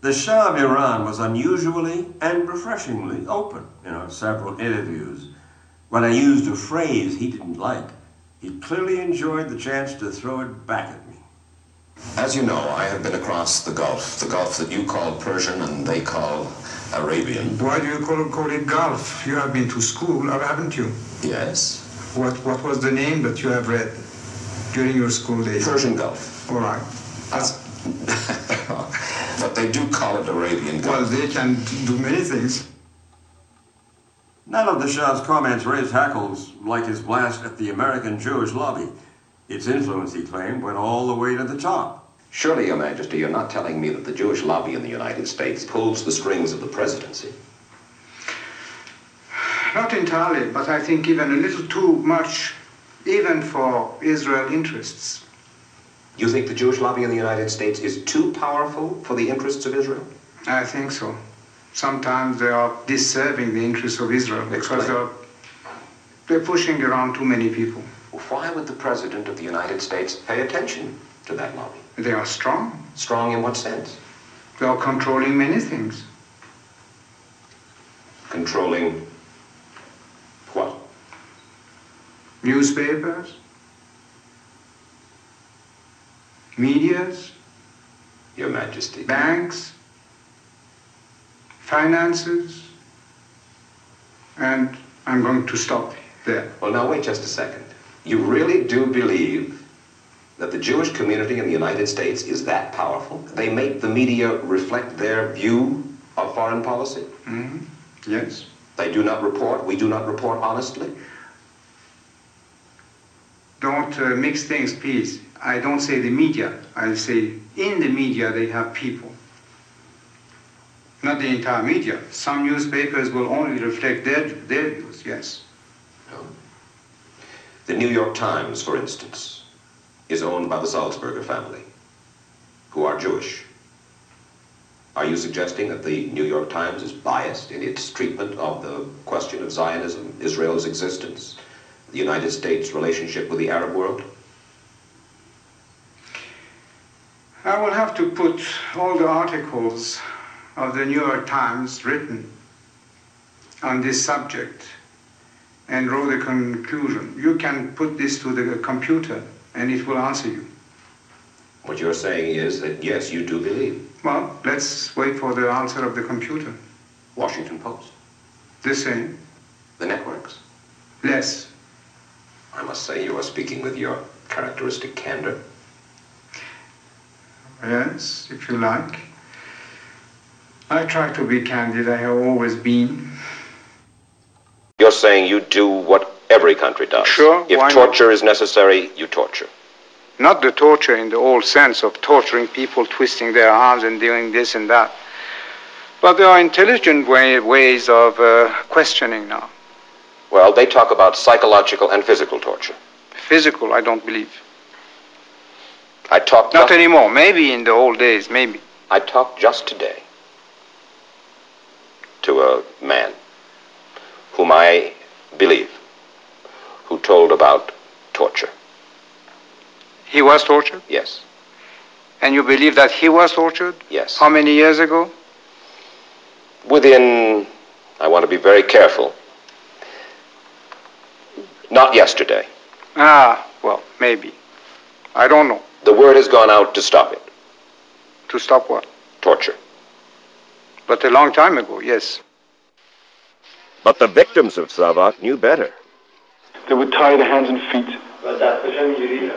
The Shah of Iran was unusually and refreshingly open in several interviews. When I used a phrase he didn't like, he clearly enjoyed the chance to throw it back at me. As you know, I have been across the Gulf that you call Persian and they call Arabian. Why do you call it Gulf? You have been to school, haven't you? Yes. What was the name that you have read during your school days? Persian Gulf. All right. But they do call it Arabian Gulf. Well, they can do many things. None of the Shah's comments raised hackles like his blast at the American Jewish lobby. Its influence, he claimed, went all the way to the top. Surely, Your Majesty, you're not telling me that the Jewish lobby in the United States pulls the strings of the presidency? Not entirely, but I think even a little too much, even for Israel interests. You think the Jewish lobby in the United States is too powerful for the interests of Israel? I think so. Sometimes they are disserving the interests of Israel because they're pushing around too many people. Why would the President of the United States pay attention to that lobby? They are strong. Strong in what sense? They are controlling many things. Controlling what? Newspapers, medias, Your Majesty. banks, finances, and I'm going to stop there. Well, now wait just a second. You really do believe that the Jewish community in the United States is that powerful? They make the media reflect their view of foreign policy? Mm-hmm. Yes. They do not report, we do not report honestly? Don't mix things, please. I don't say the media. I say in the media they have people. Not the entire media. Some newspapers will only reflect their views, yes. No. The New York Times, for instance, is owned by the Salzburger family, who are Jewish. Are you suggesting that the New York Times is biased in its treatment of the question of Zionism, Israel's existence, the United States' relationship with the Arab world? I will have to put all the articles of the New York Times written on this subject and draw the conclusion. You can put this to the computer and it will answer you. What you're saying is that, yes, you do believe. Well, let's wait for the answer of the computer. Washington Post? The same. The networks? Less. I must say you are speaking with your characteristic candor. Yes, if you like. I try to be candid. I have always been. You're saying you do what every country does. Sure. If torture is necessary, you torture. Not the torture in the old sense of torturing people, twisting their arms and doing this and that. But there are intelligent ways of questioning now. Well, they talk about psychological and physical torture. Physical, I don't believe. I talked Not anymore. Maybe in the old days, maybe. I talked just today to a man whom I believe, who told about torture. He was tortured? Yes. And you believe that he was tortured? Yes. How many years ago? Within, I want to be very careful, not yesterday. Ah, well, maybe. I don't know. The word has gone out to stop it. To stop what? Torture. But a long time ago, yes. But the victims of Savak knew better. They would tie the hands and feet.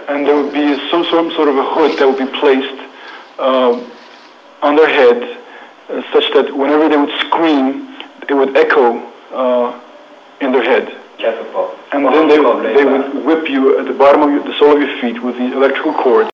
And there would be some sort of a hood that would be placed on their head, such that whenever they would scream, it would echo in their head. And then they would whip you at the bottom of the sole of your feet with the electrical cord.